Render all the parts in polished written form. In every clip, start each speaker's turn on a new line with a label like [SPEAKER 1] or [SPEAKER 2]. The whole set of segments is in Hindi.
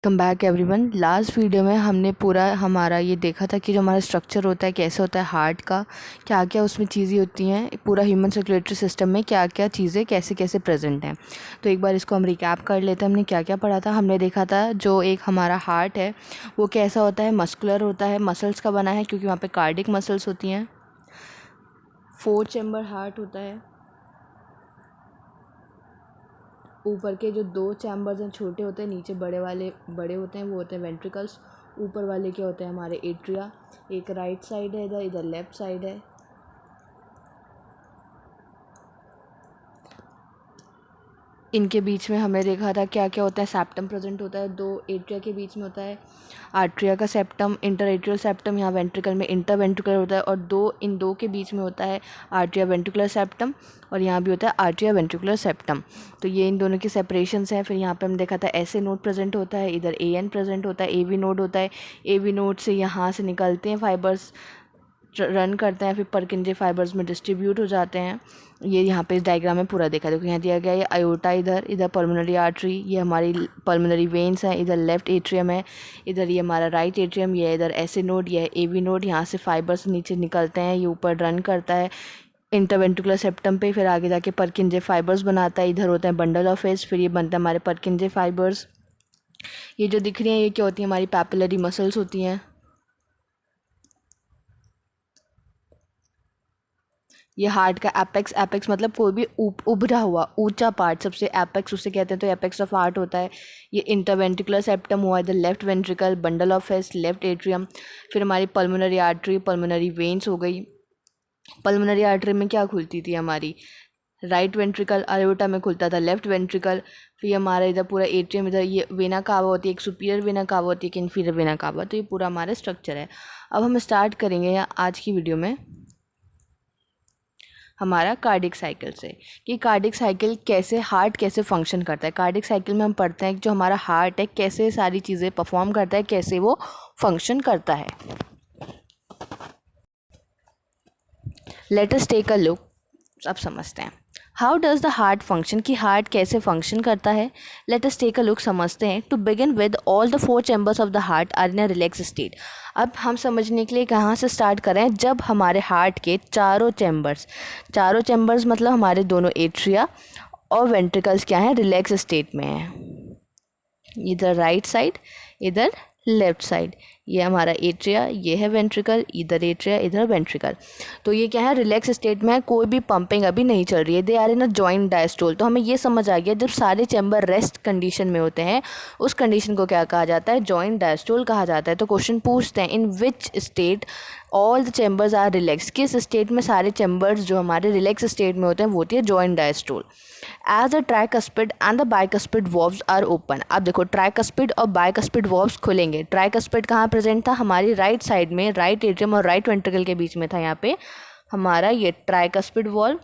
[SPEAKER 1] Come back everyone. Last video में हमने पूरा हमारा ये देखा था कि जो हमारा स्ट्रक्चर होता है कैसे होता है हार्ट का, क्या क्या उसमें चीज़ें होती हैं, पूरा ह्यूमन सर्कुलेटरी सिस्टम में क्या क्या चीज़ें कैसे कैसे प्रेजेंट हैं। तो एक बार इसको हम रिकैप कर लेते हैं। हमने क्या क्या पढ़ा था। हमने देखा था जो एक हमारा हार्ट है वो कैसा होता है, मस्कुलर होता है, मसल्स का बना है क्योंकि वहाँ पर कार्डिक मसल्स होती हैं। 4 चैम्बर हार्ट होता है। ऊपर के जो 2 चैम्बर्स हैं छोटे होते हैं, नीचे बड़े वाले बड़े होते हैं, वो होते हैं वेंट्रिकल्स। ऊपर वाले क्या होते हैं हमारे एट्रिया। एक राइट साइड है इधर, इधर लेफ्ट साइड है। इनके बीच में हमने देखा था क्या क्या होता है। सेप्टम प्रेजेंट होता है, 2 एट्रिया के बीच में होता है आर्ट्रिया का सेप्टम, इंटर एट्रियल सेप्टम। यहाँ वेंट्रिकल में इंटर वेंट्रिकुलर होता है, और इन दो के बीच में होता है आर्ट्रिया वेंट्रिकुलर सेप्टम, और यहाँ भी होता है आर्ट्रिया वेंट्रिकुलर सेप्टम। तो ये इन दोनों की सेपरेशंस हैं। फिर यहाँ पे हम देखा था ऐसे नोड प्रेजेंट होता है, इधर AN प्रेजेंट होता है, AV नोड होता है। AV नोड से यहाँ से निकलते हैं फाइबर्स, रन करते हैं, फिर परकिंजे फाइबर्स में डिस्ट्रीब्यूट हो जाते हैं। ये यहाँ पे इस डायग्राम में पूरा देखा। देखो यहाँ दिया गया है आयोटा, इधर पल्मोनरी आर्टरी, ये हमारी पल्मोनरी वेन्स हैं, इधर लेफ्ट एट्रियम है, इधर ये हमारा राइट एट्रियम, ये इधर ऐसे नोड, ये है AV नोड। यहाँ से फाइबर्स नीचे निकलते हैं, ये ऊपर रन करता है इंटरवेंट्रिकुलर सेप्टम पे, फिर आगे जाके परकिंजे फाइबर्स बनाता है। इधर होता है बंडल ऑफ एज, फिर ये बनता है हमारे परकिंजे फाइबर्स। ये जो दिख रही हैं ये क्या होती है, हमारी पैपिलरी मसल्स होती हैं। ये हार्ट का एपेक्स, एपेक्स मतलब कोई भी उभरा हुआ ऊंचा पार्ट, सबसे एपेक्स उसे कहते हैं, तो एपेक्स ऑफ हार्ट होता है। ये इंटरवेंट्रिकुलर सेप्टम हुआ, इधर left ventricle, bundle of His, left atrium. फिर हमारी पल्मोनरी आर्टरी, पल्मोनरी वेन्स हो गई। पल्मोनरी आर्टरी में क्या खुलती थी हमारी, राइट वेंट्रिकल, अयोटा में खुलता था लेफ्ट वेंट्रिकल। फिर हमारा इधर पूरा एट्रियम, इधर ये वेना कावा होती है, एक सुपीरियर वेना कावा होती है, एक इन्फीरियर वेना कावा। तो ये पूरा हमारा स्ट्रक्चर है। अब हम स्टार्ट करेंगे आज की वीडियो में हमारा कार्डिक साइकिल से, कि कार्डिक साइकिल कैसे, हार्ट कैसे फंक्शन करता है। कार्डिक साइकिल में हम पढ़ते हैं कि जो हमारा हार्ट है कैसे सारी चीज़ें परफॉर्म करता है, कैसे वो फंक्शन करता है। Let us take a look. अब समझते हैं how does the heart function, कि हार्ट कैसे फंक्शन करता है। Let us take a look, समझते हैं। To begin with all the 4 chambers of the heart are in a relax state. अब हम समझने के लिए कहाँ से स्टार्ट करें, जब हमारे हार्ट के चारों चैम्बर्स मतलब हमारे दोनों एट्रिया और वेंट्रिकल्स क्या हैं, रिलैक्स स्टेट में हैं। इधर राइट साइड, इधर लेफ्ट साइड, ये हमारा एट्रिया, ये है वेंट्रिकल, इधर एट्रिया, इधर वेंट्रिकल। तो ये क्या है, रिलैक्स स्टेट में है, कोई भी पंपिंग अभी नहीं चल रही है। They are in a joint diastole. तो हमें ये समझ आ गया जब सारे चैम्बर रेस्ट कंडीशन में होते हैं उस कंडीशन को क्या कहा जाता है, जॉइंट डायस्टोल कहा जाता है। तो क्वेश्चन पूछते हैं, in which state all the chambers are relax, किस स्टेट में सारे चैम्बर्स जो हमारे रिलैक्स स्टेट में होते हैं वो होती है joint diastole. As the tricuspid and the bicuspid valves are open. अब देखो ट्राइकस्पिड और बाइकस्पिड वॉल्व्स खुलेंगे। ट्राइकस्पिड कहाँ प्रेजेंट था, हमारी राइट साइड में, राइट एट्रियम और राइट वेंट्रिकल के बीच में था यहाँ पे हमारा ये ट्राइकस्पिड वॉल्व।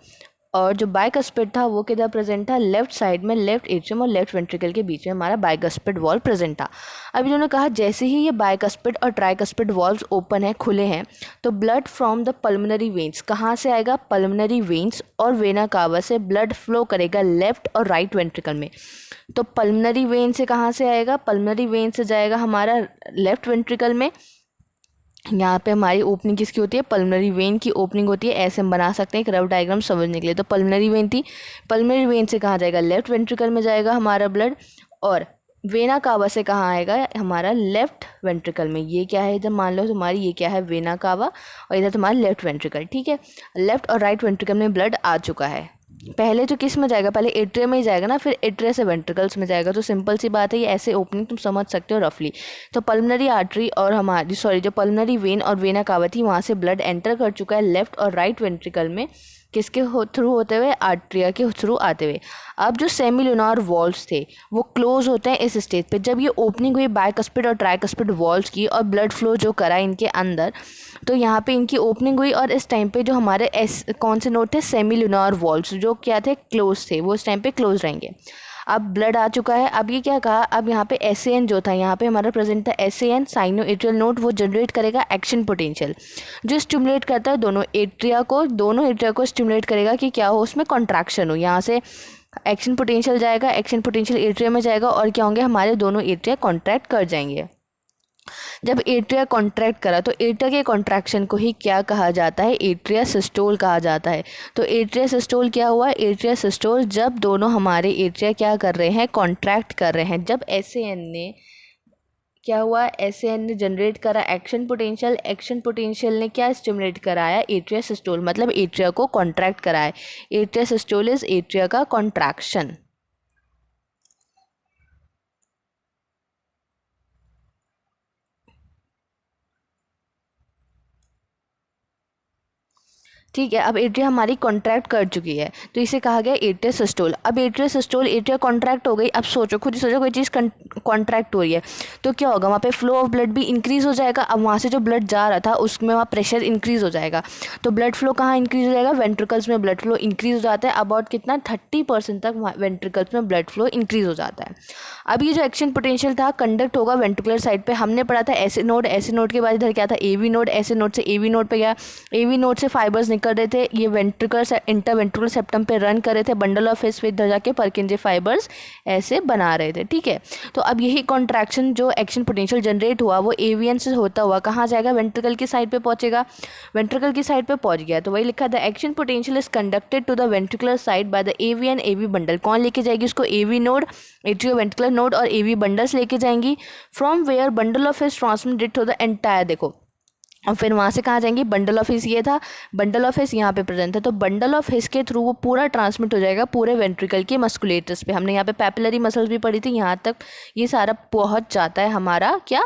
[SPEAKER 1] और जो बाइकस्पिड था वो किधर प्रेजेंट था, लेफ्ट साइड में, लेफ्ट एट्रियम और लेफ्ट वेंट्रिकल के बीच में हमारा बाइकस्पिड वॉल्व प्रेजेंट था। अब इन्होंने कहा जैसे ही ये बाइकस्पिड और ट्राइकस्पिड वॉल्व्स ओपन है, खुले हैं, तो blood from the pulmonary veins, कहाँ से आएगा, पल्मोनरी वेन्स और वेना कावा से ब्लड फ्लो करेगा लेफ्ट और राइट वेंट्रिकल में। तो पल्मोनरी वेन से कहाँ से आएगा, पल्मोनरी वेन से जाएगा हमारा लेफ्ट वेंट्रिकल में। यहाँ पे हमारी ओपनिंग किसकी होती है, पल्मोनरी वेन की ओपनिंग होती है। ऐसे हम बना सकते हैं एक रफ डायग्राम समझने के लिए। तो पल्मोनरी वेन थी, पल्मोनरी वेन से कहाँ जाएगा, लेफ्ट वेंट्रिकल में जाएगा हमारा ब्लड, और वेना कावा से कहाँ आएगा, हमारा लेफ्ट वेंट्रिकल में। ये क्या है, इधर मान लो तुम्हारी ये क्या है, वेना कावा, और इधर तुम्हारा लेफ्ट वेंट्रिकल। ठीक है, लेफ्ट और राइट वेंट्रिकल में ब्लड आ चुका है। पहले तो किस में जाएगा, पहले एट्रिया में ही जाएगा ना, फिर एट्रिया से वेंट्रिकल्स में जाएगा। तो सिंपल सी बात है, ये ऐसे ओपनिंग तुम समझ सकते हो रफली। तो पल्मोनरी आर्टरी और हमारी जो पल्मोनरी वेन और वेना कावा थी, वहाँ से ब्लड एंटर कर चुका है लेफ्ट और राइट वेंट्रिकल में, किसके थ्रू होते हुए, आर्ट्रिया के थ्रू आते हुए। अब जो सेमिलुनार वॉल्व्स थे वो क्लोज होते हैं इस स्टेज पे। जब ये ओपनिंग हुई बाइकस्पिड और ट्राइकस्पिड वॉल्व्स की और ब्लड फ्लो जो करा इनके अंदर, तो यहाँ पे इनकी ओपनिंग हुई, और इस टाइम पे जो हमारे कौन से नोड थे, सेमिलुनार वॉल्व्स जो क्या थे, क्लोज थे, वो इस टाइम पे क्लोज रहेंगे। अब ब्लड आ चुका है। अब ये क्या कहा, अब यहाँ पे SAN जो था, यहाँ पे हमारा प्रेजेंट था SAN, साइनो एट्रियल नोड, वो जनरेट करेगा एक्शन पोटेंशियल, जो स्टिमुलेट करता है दोनों एट्रिया को स्टिमुलेट करेगा कि क्या हो, उसमें कॉन्ट्रैक्शन हो। यहाँ से एक्शन पोटेंशियल जाएगा, एक्शन पोटेंशियल एट्रिया में जाएगा और क्या होंगे, हमारे दोनों एट्रिया कॉन्ट्रैक्ट कर जाएंगे। जब एट्रिया कॉन्ट्रैक्ट करा तो एट्रिया के कॉन्ट्रैक्शन को ही क्या कहा जाता है, एट्रिया सिस्टोल कहा जाता है। तो एट्रिया सिस्टोल क्या हुआ, एट्रिया सिस्टोल जब दोनों हमारे एट्रिया क्या कर रहे हैं, कॉन्ट्रैक्ट कर रहे हैं। जब एसएन ने क्या हुआ, एसएन ने जनरेट करा एक्शन पोटेंशियल, एक्शन पोटेंशियल ने क्या स्टिमुलेट कराया, एट्रिया सिस्टोल, मतलब एट्रिया को कॉन्ट्रैक्ट कराया। एट्रिया सिस्टोल इज एट्रिया का कॉन्ट्रैक्शन। ठीक है, अब एट्रिया हमारी कॉन्ट्रैक्ट कर चुकी है तो इसे कहा गया एट्रिया सिस्टोल। अब एट्रिया सिस्टोल, एट्रिया कॉन्ट्रैक्ट हो गई। अब सोचो, खुद ही सोचो, कोई चीज़ कॉन्ट्रैक्ट हो रही है तो क्या होगा, वहाँ पे फ्लो ऑफ ब्लड भी इंक्रीज़ हो जाएगा। अब वहाँ से जो ब्लड जा रहा था उसमें वहाँ प्रेशर इंक्रीज़ हो जाएगा। तो ब्लड फ्लो कहाँ इंक्रीज़ हो जाएगा, वेंट्रिकल्स में ब्लड फ्लो इंक्रीज़ हो जाता है। अबाउट कितना, 30% तक वेंट्रिकल्स में ब्लड फ्लो इंक्रीज़ हो जाता है। अब ये जो एक्शन पोटेंशियल था कंडक्ट होगा वेंट्रिकुलर साइड पे। हमने पढ़ा था एसी नोड, एसी नोड के बाद इधर क्या था, एवी नोड, एसी नोड से एवी नोड पे गया, एवी नोड से फाइबर्स कर रहे थे, ये वेंट्रिकुलर इंटरवेंट्रिकुलर सेप्टम पे रन कर रहे थे, बंडल ऑफ हिस पे इधर जाके परकिंजे फाइबर्स ऐसे बना रहे थे। ठीक है, तो अब यही कॉन्ट्रैक्शन जो एक्शन पोटेंशियल जनरेट हुआ वो एवीएन से होता हुआ कहाँ जाएगा, वेंट्रिकल की साइड पे पहुंचेगा। वेंट्रिकल की साइड पे पहुंच गया तो वही लिखा था, action potential is conducted to the ventricular side by the AVN AV bundle. कौन लेके जाएगी उसको, AV node, atrioventricular node और एवी बंडल्स लेके जाएंगी। From where bundle of His transmitted to the entire, देखो और फिर वहाँ से कहाँ जाएंगी, बंडल ऑफ हिस ये था, बंडल ऑफ हिस यहाँ पे प्रेजेंट था, तो बंडल ऑफ हिस के थ्रू वो पूरा ट्रांसमिट हो जाएगा पूरे वेंट्रिकल के मस्कुलेटर्स पे। हमने यहाँ पे पैपिलरी मसल्स भी पढ़ी थी, यहाँ तक ये सारा पहुँच जाता है हमारा क्या,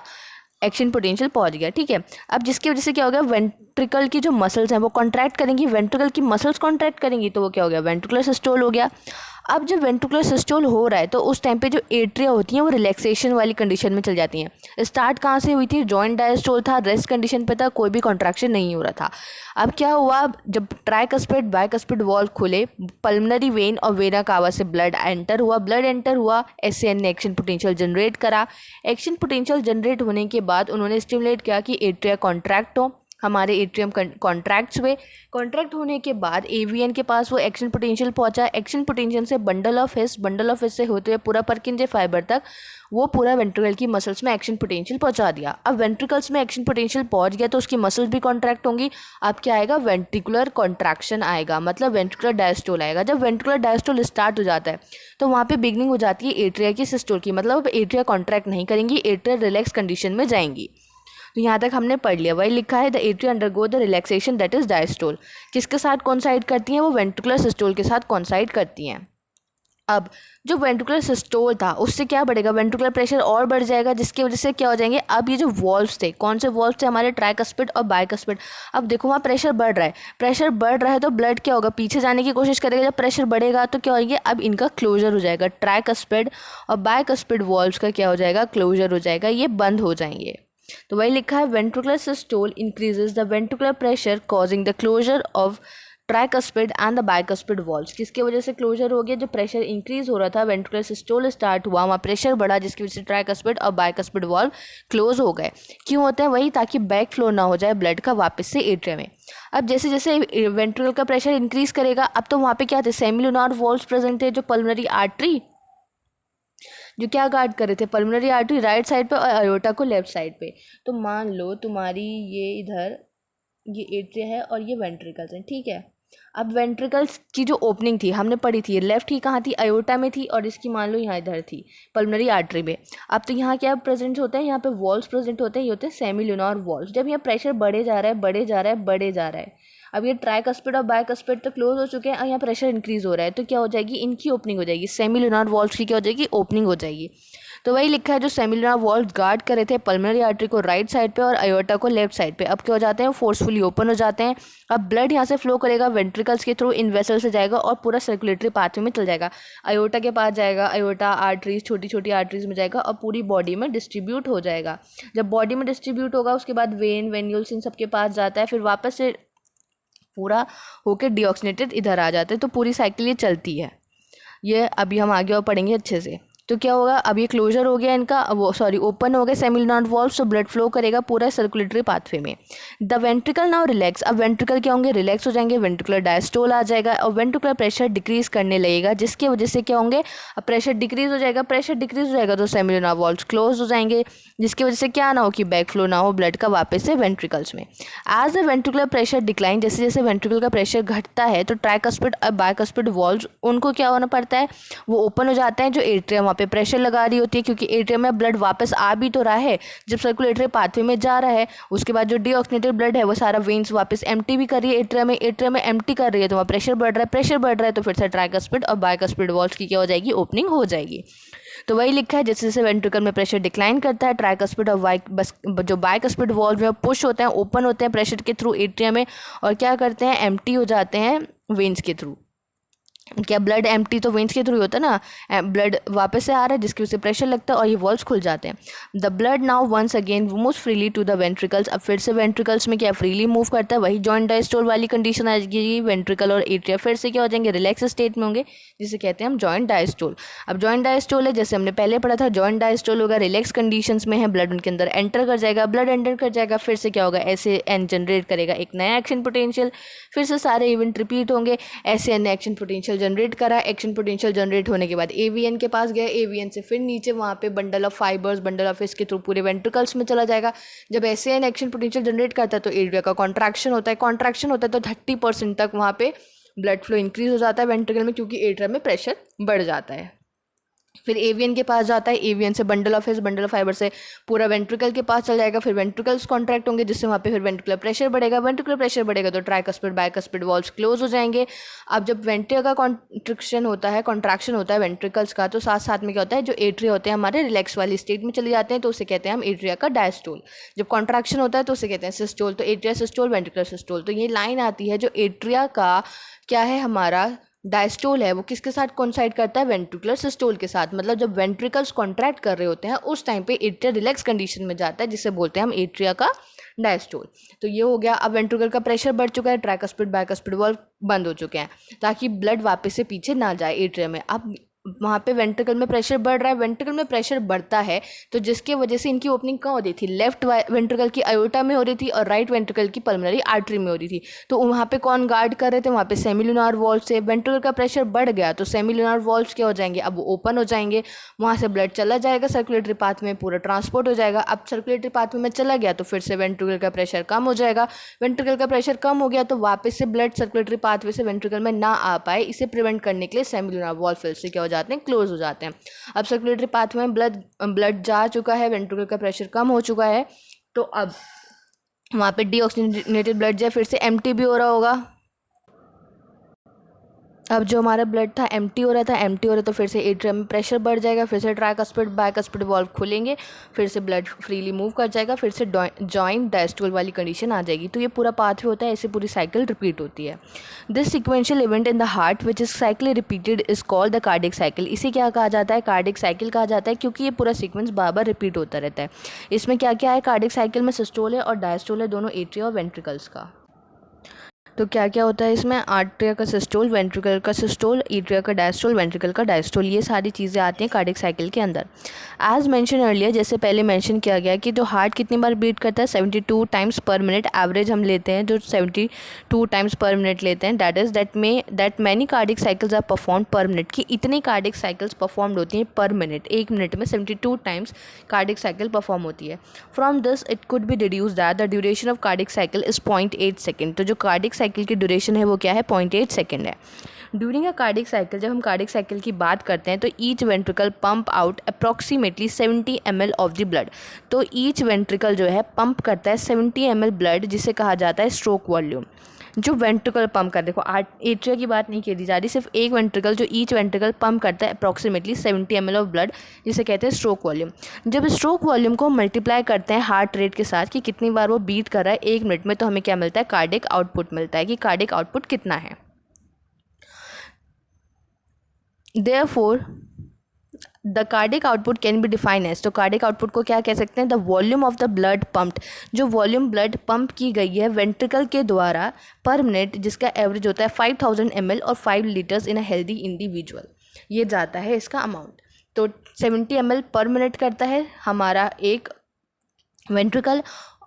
[SPEAKER 1] एक्शन पोटेंशियल पहुंच गया। ठीक है, अब जिसकी वजह से क्या हो गया, वेंट्रिकल की जो मसल्स हैं वो कॉन्ट्रैक्ट करेंगी, वेंट्रिकल की मसल्स कॉन्ट्रैक्ट करेंगी तो वो क्या हो गया, वेंट्रिकुलर सिस्टोल हो गया। अब जब वेंट्रिकुलर सिस्टोल हो रहा है तो उस टाइम पे जो एट्रिया होती हैं वो रिलैक्सेशन वाली कंडीशन में चल जाती हैं। स्टार्ट कहाँ से हुई थी, जॉइंट डायस्टोल था, रेस्ट कंडीशन पे था, कोई भी कॉन्ट्रैक्शन नहीं हो रहा था। अब क्या हुआ, जब ट्राइकस्पिड बाइकस्पिड वॉल्व खुले, पल्मनरी वेन और वेना कावा से ब्लड एंटर हुआ, ब्लड एंटर हुआ, एसएन ने एक्शन पोटेंशियल जनरेट करा। एक्शन पोटेंशियल जनरेट होने के बाद उन्होंने स्टिमुलेट किया कि एट्रिया कॉन्ट्रैक्ट हो, हमारे एट्रियम कॉन्ट्रैक्ट्स हुए। कॉन्ट्रैक्ट होने के बाद एवीएन के पास वो एक्शन पोटेंशियल पहुंचा, एक्शन पोटेंशियल से bundle of his, bundle of हिस से होते हुए पूरा परकिंजे फाइबर तक वो पूरा वेंट्रिकल की मसल्स में एक्शन पोटेंशियल पहुंचा दिया। अब वेंट्रिकल्स में एक्शन पोटेंशियल पहुंच गया तो उसकी मसल्स भी कॉन्ट्रैक्ट होंगी। अब क्या आएगा, वेंट्रिकुलर कॉन्ट्रैक्शन आएगा, मतलब वेंट्रिकुलर डायस्टोल आएगा। जब वेंट्रिकुलर डायस्टोल स्टार्ट हो जाता है तो वहाँ पे बिगनिंग हो जाती है एट्रिया की सिस्टोल की, मतलब अब एट्रिया कॉन्ट्रैक्ट नहीं करेंगी, एट्रिया रिलैक्स कंडीशन में जाएंगी। तो यहाँ तक हमने पढ़ लिया, वही लिखा है the atria undergo the relaxation that is diastole. किसके साथ कॉन्साइड करती हैं, वो वेंट्रिकुलर सिस्टोल के साथ कॉन्साइड करती हैं। अब जो वेंट्रिकुलर सिस्टोल था उससे क्या बढ़ेगा, वेंट्रिकुलर प्रेशर और बढ़ जाएगा, जिसकी वजह से क्या हो जाएंगे, अब ये जो वॉल्व्स थे, कौन से वॉल्व्स थे, हमारे ट्राइकस्पिड और बाइकस्पिड। अब देखो वहाँ प्रेशर बढ़ रहा है, प्रेशर बढ़ रहा है तो ब्लड क्या होगा, पीछे जाने की कोशिश करेगा। जब प्रेशर बढ़ेगा तो क्या होगी, अब इनका क्लोजर हो जाएगा, ट्राइकस्पिड और बाइकस्पिड वॉल्व्स का क्या हो जाएगा, क्लोजर हो जाएगा, ये बंद हो जाएंगे। तो वही लिखा है, ventricular systole increases the ventricular pressure causing the closure of tricuspid and the bicuspid valves. किसकी वजह से क्लोजर हो गया, जो प्रेशर इंक्रीज हो रहा था, वेंट्रिकुलर सिस्टोल स्टार्ट हुआ, वहाँ प्रेशर बढ़ा, जिसकी वजह से ट्राइकस्पिड और बाइकस्पिड वॉल्व क्लोज हो गए। क्यों होते हैं, वही ताकि बैक फ्लो ना हो जाए ब्लड का वापस से एट्रिया में। अब जैसे जैसे वेंट्रिकल का प्रेशर इंक्रीज करेगा, अब तो वहाँ पे क्या थे, सेमिलुनार वॉल्व्स प्रेजेंट थे, जो पल्मोनरी आर्टरी जो क्या गार्ड कर रहे थे, पल्मोनरी आर्टरी राइट साइड पे और अयोटा को लेफ्ट साइड पे। तो मान लो तुम्हारी ये इधर ये एट्रिया है और ये वेंट्रिकल्स हैं, ठीक है। अब वेंट्रिकल्स की जो ओपनिंग थी हमने पढ़ी थी, लेफ्ट ही कहाँ थी, अयोटा में थी, और इसकी मान लो यहाँ इधर थी पल्मोनरी आर्टरी में। अब तो यहाँ क्या प्रेजेंट होते हैं, यहाँ पे वॉल्व्स प्रेजेंट होते हैं, ये होते हैं सेमिलुनार वॉल्व्स। जब यहाँ प्रेशर बढ़े जा रहा है, बढ़े जा रहा है, बढ़े जा रहा है, अब ये ट्राइकस्पिड और बाइकस्पिड तो क्लोज हो चुके हैं और यहाँ प्रेशर इंक्रीज हो रहा है, तो क्या हो जाएगी, इनकी ओपनिंग हो जाएगी, सेमिलुनार वॉल्व्स की क्या हो जाएगी, ओपनिंग हो जाएगी। तो वही लिखा है, जो सेमिलुनार वॉल्व्स गार्ड करे थे पल्मोनरी आर्टरी को राइट साइड पे और अयोटा को लेफ्ट साइड पे, अब क्या हो जाते हैं, फोर्सफुली ओपन हो जाते हैं। अब ब्लड यहाँ से फ्लो करेगा वेंट्रिकल्स के थ्रू, इन वेसल से जाएगा और पूरा सर्कुलेटरी पाथवे में चल जाएगा, अयोटा के पास जाएगा, अयोटा आर्टरीज, छोटी छोटी आर्टरीज में जाएगा और पूरी बॉडी में डिस्ट्रीब्यूट हो जाएगा। जब बॉडी में डिस्ट्रीब्यूट होगा उसके बाद वेन, वेन्यूल्स, इन सबके पास जाता है, फिर वापस से पूरा होकर डीऑक्सीनेटेड इधर आ जाते हैं। तो पूरी साइकिल ये चलती है। ये अभी हम आगे और पढ़ेंगे अच्छे से। तो क्या होगा, अब ये क्लोजर हो गया इनका, वो सॉरी ओपन हो गया सेमिलुनार वॉल्व, तो ब्लड फ्लो करेगा पूरा सर्कुलेटरी पाथवे में। द वेंट्रिकल नाउ रिलैक्स, अब वेंट्रिकल क्या होंगे, रिलैक्स हो जाएंगे, वेंट्रिकुलर डायस्टोल आ जाएगा और वेंट्रिकुलर प्रेशर डिक्रीज करने लगेगा, जिसकी वजह से क्या होंगे, अब प्रेशर डिक्रीज हो जाएगा, प्रेशर डिक्रीज हो जाएगा तो सेमिलुनार वॉल्व्स क्लोज हो जाएंगे, जिसकी वजह से क्या ना हो कि बैक फ्लो ना हो ब्लड का वापस से वेंट्रिकल्स में। As the ventricular pressure decline, जैसे जैसे वेंट्रिकल का प्रेशर घटता है तो ट्राइकस्पिड और बाइकस्पिड वॉल्व्स उनको क्या होना पड़ता है, वो ओपन हो जाते हैं, जो एट्रियम वहाँ पे प्रेशर लगा रही होती है, क्योंकि एट्रियम में ब्लड वापस आ भी तो रहा है, जब सर्कुलेटरी पाथवे में जा रहा है उसके बाद जो डीऑक्सीनेटेड ब्लड है वो सारा वेन्स वापस एम्प्टी भी कर रही है एट्रियम में एम्प्टी कर रही है, तो वहाँ प्रेशर बढ़ रहा है, तो फिर से ट्राइकस्पिड और बाइकस्पिड वॉल्व्स की क्या हो जाएगी, ओपनिंग हो जाएगी। तो वही लिखा है, जैसे जैसे वेंट्रिकल में प्रेशर डिक्लाइन करता है, ट्राइकस्पिड और जो बाइकस्पिड वॉल्व में पुश होते हैं, ओपन होते हैं प्रेशर के थ्रू एट्रियम में, और क्या करते हैं, एम्प्टी हो जाते हैं वेन्स के थ्रू। क्या ब्लड एम्प्टी तो वेंस के थ्रू होता है ना, ब्लड वापस से आ रहा है जिसकी वजह से प्रेशर लगता है और ये वॉल्व्स खुल जाते हैं। The blood now once again moves freely to the ventricles, अब फिर से वेंट्रिकल्स में क्या फ्रीली मूव करता है, वही जॉइंट डायस्टोल वाली कंडीशन आ जाएगी, वेंट्रिकल और एट्रिया फिर से क्या हो जाएंगे, रिलैक्स स्टेट में होंगे, जिसे कहते हैं हम जॉइंट डायस्टोल। अब जॉइंट डायस्टोल है, जैसे हमने पहले पढ़ा था, जॉइंट डायस्टोल होगा, रिलैक्स कंडीशंस में है, ब्लड उनके अंदर एंटर कर जाएगा, ब्लड एंटर कर जाएगा, फिर से क्या होगा, ऐसे एन जनरेट करेगा एक नया एक्शन पोटेंशियल, फिर से सारे इवेंट रिपीट होंगे, ऐसे एन एक्शन पोटेंशियल जनरेट करा, एक्शन पोटेंशियल जनरेट होने के बाद एवीएन के पास गया, एवीएन से फिर नीचे वहाँ पे bundle of fibres, bundle of इसके थ्रू पूरे वेंट्रिकल्स में चला जाएगा। जब ऐसे एन एक्शन पोटेंशियल जनरेट करता है तो एरिया का कॉन्ट्रैक्शन होता है, तो 30% तक वहाँ पे ब्लड फ्लो इंक्रीज हो जाता है वेंट्रिकल में, क्योंकि एट्रियम में प्रेशर बढ़ जाता है। फिर एवीएन के पास जाता है, एवीएन से बंडल ऑफ फाइबर से पूरा वेंट्रिकल के पास चल जाएगा, फिर वेंट्रिकल्स कॉन्ट्रैक्ट होंगे, जिससे वहाँ पे फिर वेंट्रिकुलर प्रेशर बढ़ेगा, तो ट्राइकस्पिड बाइकस्पिड वॉल्व्स क्लोज हो जाएंगे। अब जब वेंट्रिकल का कॉन्ट्रैक्शन होता है वेंट्रिकल्स का, तो साथ साथ में क्या होता है, जो एट्रिया होते हैं हमारे रिलैक्स वाली स्टेट में चले जाते हैं, तो उसे कहते हैं हम एट्रिया का डायस्टोल। जब कॉन्ट्रैक्शन होता है तो उसे कहते हैं सिस्टोल, तो एट्रिया सिस्टोल, वेंट्रिकुलर सिस्टोल। तो ये लाइन आती है, जो एट्रिया का क्या है हमारा डायस्टोल है, वो किसके साथ कोइंसाइड करता है, वेंट्रिकुलर सिस्टोल के साथ। मतलब जब वेंट्रिकल्स कॉन्ट्रैक्ट कर रहे होते हैं उस टाइम पे एट्रिया रिलैक्स कंडीशन में जाता है, जिसे बोलते हैं हम एट्रिया का डायस्टोल। तो ये हो गया, अब वेंट्रिकल का प्रेशर बढ़ चुका है, ट्राइकस्पिड बाइकस्पिड वॉल्व बंद हो चुके हैं, ताकि ब्लड वापस से पीछे ना जाए एट्रिया में। अब वहाँ पे वेंट्रिकल में प्रेशर बढ़ रहा है, वेंट्रिकल में प्रेशर बढ़ता है तो जिसके वजह से इनकी ओपनिंग कहाँ हो रही थी, लेफ्ट वेंट्रिकल की अयोटा में हो रही थी और राइट वेंट्रिकल की पल्मोनरी आर्टरी में हो रही थी। तो वहाँ पे कौन गार्ड कर रहे थे, वहाँ पे सेमिलुनार वॉल्व से। वेंट्रिकल का प्रेशर बढ़ गया तो सेमिलुनार वॉल्व्स क्या हो जाएंगे, अब वो ओपन हो जाएंगे, वहाँ से ब्लड चला जाएगा सर्कुलेटरी पाथ में, पूरा ट्रांसपोर्ट हो जाएगा। अब सर्कुलेटरी पाथ में चला गया तो फिर से वेंट्रिकल का प्रेशर कम हो जाएगा, वेंट्रिकल का प्रेशर कम हो गया तो वापस से ब्लड सर्कुलेटरी पाथवे से वेंट्रिकल में ना आ पाए, इसे प्रिवेंट करने के लिए सेमिलुनार वॉल्व फिर से क्या हो जाते हैं, क्लोज हो जाते हैं। अब सर्कुलेटरी पाथवे में ब्लड जा चुका है, वेंट्रिकल का प्रेशर कम हो चुका है, तो अब वहाँ पे डीऑक्सीनेटेड ब्लड जो है फिर से एम्प्टी भी हो रहा होगा। अब जो हमारा ब्लड था एम्प्टी हो रहा था तो फिर से एट्रियम में प्रेशर बढ़ जाएगा, फिर से ट्राइकस्पिड बाइकस्पिड वॉल्व खुलेंगे, फिर से ब्लड फ्रीली मूव कर जाएगा, फिर से जॉइंट डायस्टोल वाली कंडीशन आ जाएगी। तो ये पूरा पाथवे होता है, ऐसे पूरी साइकिल रिपीट होती है। This sequential event in the heart which is cyclically repeated is called the cardiac cycle. इसे क्या कहा जाता है, कार्डिक साइकिल कहा जाता है, क्योंकि ये पूरा सीक्वेंस बार बार रिपीट होता रहता है। इसमें क्या क्या है, कार्डिक साइकिल में सिस्टोल है और डायस्टोल है, दोनों एट्रिया और वेंट्रिकल्स का। तो क्या क्या होता है इसमें, आर्ट्रिया का सिस्टोल, वेंट्रिकल का सिस्टोल, एट्रिया का डायस्टोल, वेंट्रिकल का डायस्टोल, ये सारी चीज़ें आती हैं कार्डिक साइकिल के अंदर। एज मेंशन अर्लियर, जैसे पहले मेंशन किया गया कि जो हार्ट कितनी बार बीट करता है, 72 टाइम्स पर मिनट एवरेज हम लेते हैं, जो 72 टाइम्स पर मिनट लेते हैं। That many cardiac cycles are perform per minute, कि इतनी कार्डिक साइकिल्स परफॉर्म्ड होती हैं पर मिनट, एक मिनट में 72 टाइम्स कार्डिक साइकिल परफॉर्म होती है। From this it could be deduce that the duration of cardiac cycle is 0.8 second. तो जो कार्डिक साइकिल की ड्यूरेशन है वो क्या है, 0.8 सेकेंड है। ड्यूरिंग अ कार्डिक साइकिल, जब हम कार्डिक साइकिल की बात करते हैं तो each ventricle pump out approximately 70 ml of the blood. तो ईच वेंट्रिकल जो है पंप करता है 70 ml ब्लड, जिसे कहा जाता है स्ट्रोक वॉल्यूम। जो वेंट्रिकल पंप कर, देखो एट्रिया की बात नहीं की जा रही, सिर्फ एक वेंट्रिकल, जो ईच वेंट्रिकल पंप करता है अप्रॉक्सीमेटली 70 ml ऑफ ब्लड, जिसे कहते हैं स्ट्रोक वॉल्यूम। जब स्ट्रोक वॉल्यूम को मल्टीप्लाई करते हैं हार्ट रेट के साथ कि कितनी बार वो बीट कर रहा है एक मिनट में, तो हमें क्या मिलता है, कार्डिक आउटपुट मिलता है, कि कार्डिक आउटपुट कितना है। Therefore, the cardiac output can be define as, तो कार्डिक आउटपुट को क्या कह सकते हैं, the volume of the blood pumped, जो वॉल्यूम ब्लड पंप की गई है वेंट्रिकल के द्वारा पर मिनट, जिसका एवरेज होता है 5000 ml और 5 litres in a healthy individual, ये जाता है इसका अमाउंट। तो 70 ml पर मिनट करता है हमारा एक वेंट्रिकल।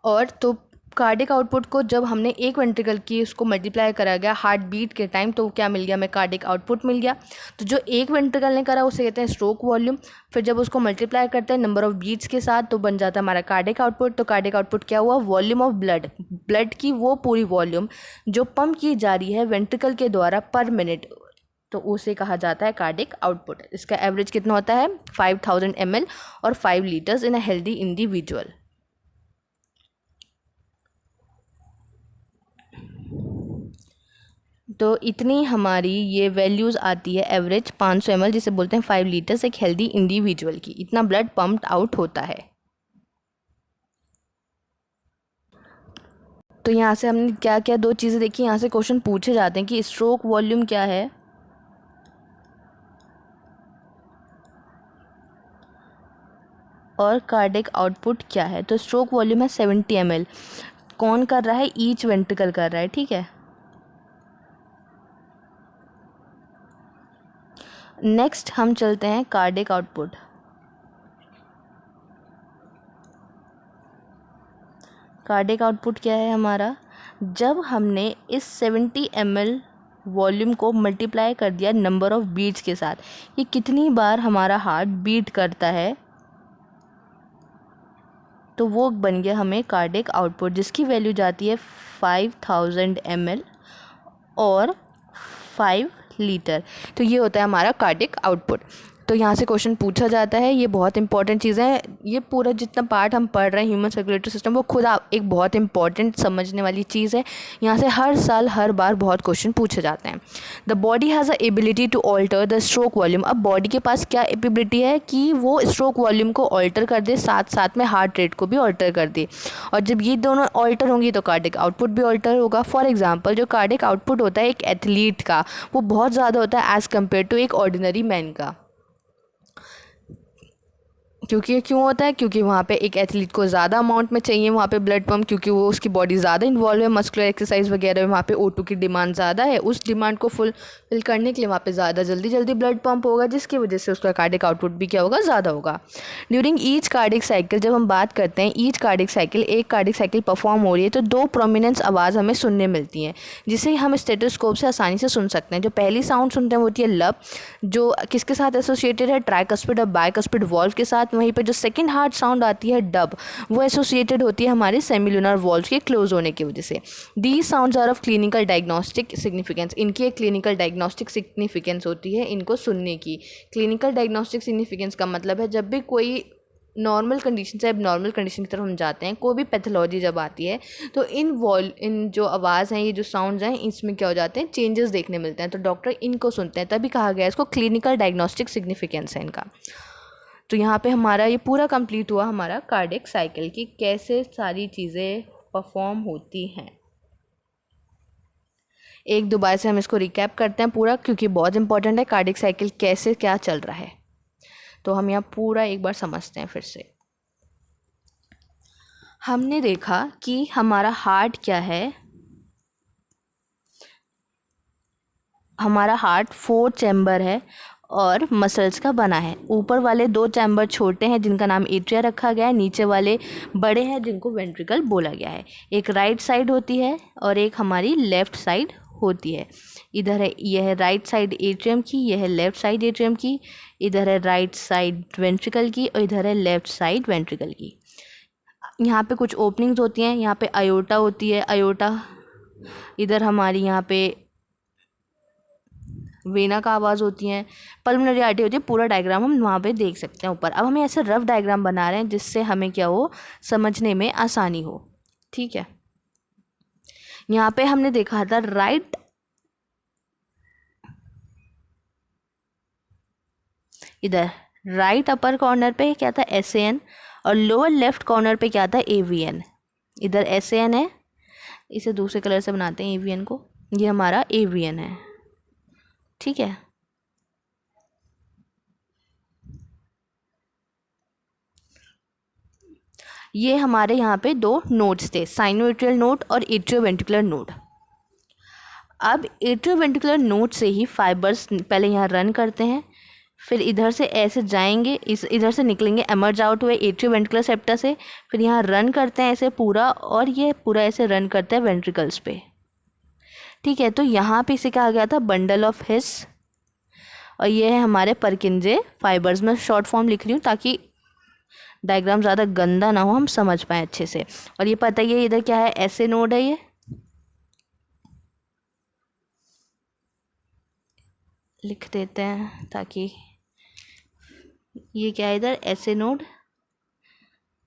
[SPEAKER 1] और तो कार्डिक आउटपुट को जब हमने एक वेंट्रिकल की उसको मल्टीप्लाई करा गया हार्ट बीट के टाइम, तो क्या मिल गया हमें, कार्डिक आउटपुट मिल गया। तो जो एक वेंट्रिकल ने करा उसे कहते हैं स्ट्रोक वॉल्यूम। फिर जब उसको मल्टीप्लाई करते हैं नंबर ऑफ बीट्स के साथ तो बन जाता है हमारा कार्डिक आउटपुट। तो कार्डिक आउटपुट क्या हुआ, वॉल्यूम ऑफ ब्लड की वो पूरी वॉल्यूम जो पंप की जा रही है वेंट्रिकल के द्वारा पर मिनट, तो उसे कहा जाता है कार्डिक आउटपुट। इसका एवरेज कितना होता है 5000 ml और 5 litres in a healthy individual. तो इतनी हमारी ये वैल्यूज़ आती है एवरेज 500 ml, जिसे बोलते हैं 5 लीटर्स एक हेल्दी इंडिविजुअल की, इतना ब्लड पम्प्ड आउट होता है। तो यहाँ से हमने क्या क्या दो चीज़ें देखी, यहाँ से क्वेश्चन पूछे जाते हैं कि स्ट्रोक वॉल्यूम क्या है और कार्डिक आउटपुट क्या है। तो स्ट्रोक वॉल्यूम है 70 ml, कौन कर रहा है, ईच वेंट्रिकल कर रहा है, ठीक है। नेक्स्ट हम चलते हैं कार्डिक आउटपुट। कार्डिक आउटपुट क्या है हमारा, जब हमने इस 70 ml वॉल्यूम को मल्टीप्लाई कर दिया नंबर ऑफ बीट्स के साथ, ये कितनी बार हमारा हार्ट बीट करता है, तो वो बन गया हमें कार्डिक आउटपुट, जिसकी वैल्यू जाती है 5000 ml और 5 लीटर। तो ये होता है हमारा कार्डिक आउटपुट। तो यहाँ से क्वेश्चन पूछा जाता है, ये बहुत इंपॉर्टेंट चीज़ है। ये पूरा जितना पार्ट हम पढ़ रहे हैं ह्यूमन सर्कुलेटरी सिस्टम, वो खुद एक बहुत इंपॉर्टेंट समझने वाली चीज़ है। यहाँ से हर साल हर बार बहुत क्वेश्चन पूछे जाते हैं। The body has a ability to alter the stroke volume. अब बॉडी के पास क्या एबिलिटी है कि वो स्ट्रोक वॉल्यूम को ऑल्टर कर दे, साथ साथ में हार्ट रेट को भी ऑल्टर कर दे। और जब ये दोनों ऑल्टर होंगी तो कार्डिक आउटपुट भी ऑल्टर होगा। फॉर एग्जाम्पल जो कार्डिक आउटपुट होता है एक एथलीट का, वो बहुत ज़्यादा होता है एज़ कम्पेयर टू एक ऑर्डिनरी मैन का। क्योंकि क्यों होता है, क्योंकि वहाँ पे एक एथलीट को ज़्यादा अमाउंट में चाहिए वहाँ पे ब्लड पंप, क्योंकि वो उसकी बॉडी ज़्यादा इन्वॉल्व है मस्कुलर एक्सरसाइज वगैरह में, वहाँ पे O2 की डिमांड ज़्यादा है। उस डिमांड को फुलफिल करने के लिए वहाँ पे ज़्यादा जल्दी ब्लड पंप होगा, जिसकी वजह से उसका कार्डिक आउटपुट भी क्या होगा, ज़्यादा होगा। ड्यूरिंग ईच कार्डिक साइकिल, जब हम बात करते हैं ईच कार्डिक साइकिल, एक कार्डिक साइकिल परफॉर्म हो रही है तो दो प्रोमिनेंस आवाज़ हमें सुनने मिलती हैं, जिसे हम स्टेथोस्कोप से आसानी से सुन सकते हैं। जो पहली साउंड सुनते हैं वो होती है लब, जो किसके साथ एसोसिएटेड है, ट्राइकस्पिड और बाइकस्पिड वॉल्व के साथ। वहीं पर जो सेकेंड हार्ड साउंड आती है डब, वो एसोसिएटेड होती है हमारे सेमिलुनर वॉल्व के क्लोज होने की वजह से। These sounds are of clinical diagnostic significance, इनकी एक क्लिनिकल डायग्नोस्टिक सिग्निफिकेंस होती है इनको सुनने की। क्लिनिकल डायग्नोस्टिक सिग्निफिकेंस का मतलब है जब भी कोई नॉर्मल कंडीशन से अब नॉर्मल कंडीशन की तरफ हम जाते हैं, कोई भी पैथोलॉजी जब आती है तो इन जो आवाज़ हैं, ये जो साउंड्स हैं, इसमें क्या हो जाते हैं, चेंजेस देखने मिलते हैं, तो डॉक्टर इनको सुनते हैं, तभी कहा गया है इसको क्लिनिकल डायग्नोस्टिक सिग्निफिकेंस है इनका। तो यहाँ पे हमारा ये पूरा कंप्लीट हुआ हमारा कार्डिक साइकिल की कैसे सारी चीज़ें परफॉर्म होती हैं। एक दो बार से हम इसको रिकैप करते हैं पूरा, क्योंकि बहुत इंपॉर्टेंट है कार्डिक साइकिल कैसे क्या चल रहा है। तो हम यहाँ पूरा एक बार समझते हैं फिर से। हमने देखा कि हमारा हार्ट क्या है, हमारा हार्ट 4 चैम्बर है और मसल्स का बना है। ऊपर वाले 2 चैम्बर छोटे हैं जिनका नाम एट्रिया रखा गया है, नीचे वाले बड़े हैं जिनको वेंट्रिकल बोला गया है। एक राइट साइड होती है और एक हमारी लेफ़्ट साइड होती है। इधर है, यह है राइट साइड एट्रियम की, यह है लेफ़्ट साइड एट्रियम की। इधर है राइट साइड वेंट्रिकल की और इधर है लेफ़्ट साइड वेंट्रिकल की। यहाँ पे कुछ ओपनिंग्स होती हैं, यहाँ पे आयोटा होती है, आयोटा। इधर हमारी यहाँ पे वेना का आवाज़ होती हैं, पल्मोनरी आर्टरी होती है। पूरा डायग्राम हम वहाँ पे देख सकते हैं ऊपर। अब हमें ऐसे रफ डायग्राम बना रहे हैं जिससे हमें क्या हो, समझने में आसानी हो, ठीक है। यहाँ पे हमने देखा था इधर राइट अपर कॉर्नर पे क्या था, SAN, और लोअर लेफ्ट कॉर्नर पे क्या था, AVN। इधर SAN है, इसे दूसरे कलर से बनाते हैं AVN को, ये हमारा AVN है, ठीक है। ये हमारे यहाँ पे 2 नोड्स थे, साइनोएट्रियल नोड और एट्रियोवेंट्रिकुलर नोड। अब एट्रियोवेंट्रिकुलर नोड से ही फाइबर्स पहले यहाँ रन करते हैं, फिर इधर से ऐसे जाएंगे, इस इधर से निकलेंगे, एमर्ज आउट हुए एट्रियोवेंट्रिकुलर सेप्टा से, फिर यहाँ रन करते हैं ऐसे पूरा, और ये पूरा ऐसे रन करते हैं वेंट्रिकल्स पे। ठीक है, तो यहाँ पे इसे कहा गया था बंडल ऑफ हिस, और ये है हमारे परकिंजे फाइबर्स। में शॉर्ट फॉर्म लिख रही हूँ ताकि डायग्राम ज़्यादा गंदा ना हो, हम समझ पाएँ अच्छे से। और ये पता ही है इधर क्या है, ऐसे नोड है, ये लिख देते हैं ताकि ये क्या है, इधर ऐसे नोड,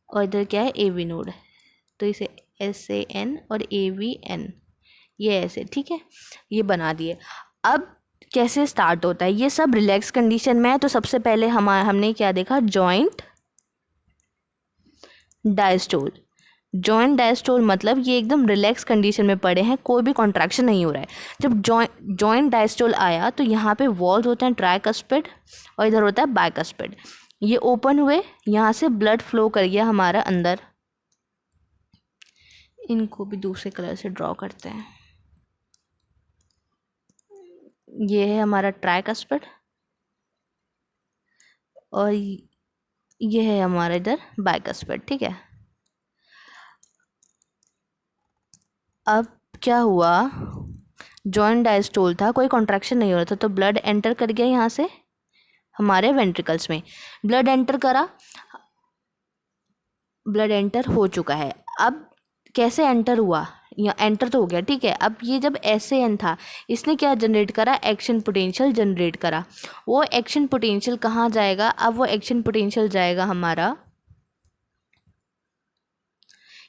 [SPEAKER 1] और इधर क्या है AV नोड, तो इसे SAN और AVN, ये ऐसे। ठीक है, ये बना दिए। अब कैसे स्टार्ट होता है, ये सब रिलैक्स कंडीशन में है। तो सबसे पहले हमने क्या देखा, जॉइंट डायस्टोल। जॉइंट डायस्टोल मतलब ये एकदम रिलैक्स कंडीशन में पड़े हैं, कोई भी कॉन्ट्रैक्शन नहीं हो रहा है। जब जॉइंट डायस्टोल आया तो यहाँ पे वॉल्स होते हैं ट्राइकस्पिड, और इधर होता है बाइकस्पिड। ये ओपन हुए, यहाँ से ब्लड फ्लो कर गया हमारा अंदर। इनको भी दूसरे कलर से ड्रॉ करते हैं। ये है हमारा ट्राइकस्पिड, और ये है हमारा इधर बाइकस्पिड। ठीक है, अब क्या हुआ, जॉइंट डायस्टोल था, कोई कॉन्ट्रैक्शन नहीं हो रहा था, तो ब्लड एंटर कर गया यहाँ से हमारे वेंट्रिकल्स में। ब्लड एंटर करा, ब्लड एंटर हो चुका है। अब कैसे एंटर हुआ, या एंटर तो हो गया, ठीक है। अब ये जब SAN था, इसने क्या जनरेट करा, एक्शन पोटेंशियल जनरेट करा। वो एक्शन पोटेंशियल कहाँ जाएगा, अब वो एक्शन पोटेंशियल जाएगा हमारा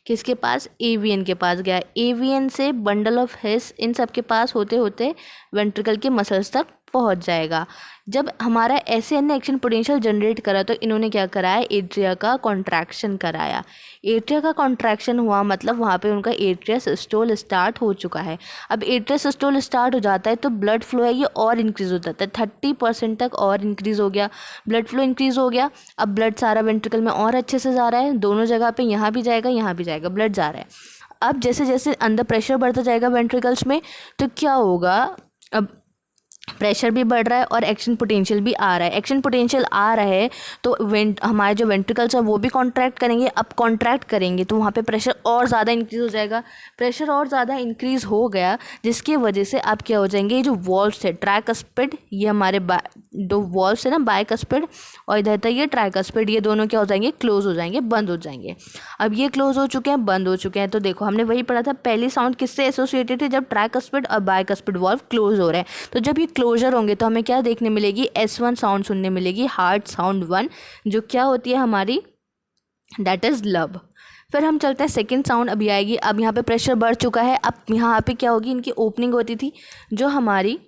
[SPEAKER 1] किसके पास, AVN के पास गया। AVN से बंडल ऑफ हिस, इन सब के पास होते होते वेंट्रिकल के मसल्स तक पहुंच जाएगा। जब हमारा SAN ने एक्शन पोटेंशियल जनरेट करा तो इन्होंने क्या कराया, एट्रिया का कॉन्ट्रैक्शन कराया। एट्रिया का कॉन्ट्रैक्शन हुआ मतलब वहाँ पे उनका एट्रिया सिस्टोल स्टार्ट हो चुका है। अब एट्रिया सिस्टोल स्टार्ट हो जाता है तो ब्लड फ्लो है ये और इंक्रीज़ हो जाता है, 30% तक और इंक्रीज़ हो गया। ब्लड फ्लो इंक्रीज़ हो गया, अब ब्लड सारा वेंट्रिकल में और अच्छे से जा रहा है, दोनों जगह पे, यहाँ भी जाएगा यहाँ भी जाएगा, ब्लड जा रहा है। अब जैसे जैसे अंदर प्रेशर बढ़ता जाएगा वेंट्रिकल्स में, तो क्या होगा, अब प्रेशर भी बढ़ रहा है और एक्शन पोटेंशियल भी आ रहा है। एक्शन पोटेंशियल आ रहा है तो हमारे जो वेंट्रिकल्स हैं वो भी कॉन्ट्रैक्ट करेंगे। अब कॉन्ट्रैक्ट करेंगे तो वहाँ पे प्रेशर और ज़्यादा इंक्रीज़ हो जाएगा। प्रेशर और ज़्यादा इंक्रीज़ हो गया जिसकी वजह से अब क्या हो जाएंगे, ये जो वॉल्व्स है ट्राइकस्पिड, ये हमारे दो वॉल्व्स है ना, बाइकस्पिड और इधर तक ये ट्राइकस्पिड, ये दोनों क्या हो जाएंगे, क्लोज हो जाएंगे, बंद हो जाएंगे। अब ये क्लोज हो चुके हैं, बंद हो चुके हैं। तो देखो हमने वही पढ़ा था, पहली साउंड किससे एसोसिएटेड है, जब ट्राइकस्पिड और बाइकस्पिड वॉल्व क्लोज हो रहे हैं। तो जब ये क्लोजर होंगे तो हमें क्या देखने मिलेगी, S1 साउंड सुनने मिलेगी, हार्ट साउंड 1, जो क्या होती है हमारी, दैट इज़ लब। फिर हम चलते हैं सेकंड साउंड अभी आएगी। अब यहाँ पे प्रेशर बढ़ चुका है, अब यहाँ पे क्या होगी, इनकी ओपनिंग होती थी जो हमारी,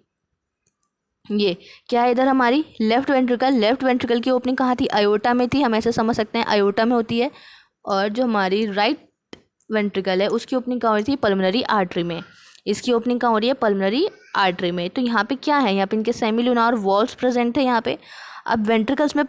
[SPEAKER 1] ये क्या है इधर हमारी लेफ्ट वेंट्रिकल। लेफ्ट वेंट्रिकल की ओपनिंग कहाँ थी, आयोटा में थी, हम ऐसे समझ सकते हैं आयोटा में होती है। और जो हमारी राइट वेंट्रिकल है उसकी ओपनिंग कहाँ हो रही थी, पल्मोनरी आर्टरी में। इसकी ओपनिंग कहाँ हो रही है, पल्मोनरी आर्टरी में। तो यहाँ पे क्या है, यहाँ पे इनके सेमिलुनार वॉल्व्स प्रेजेंट है यहाँ पे। अब वेंट्रिकल्स में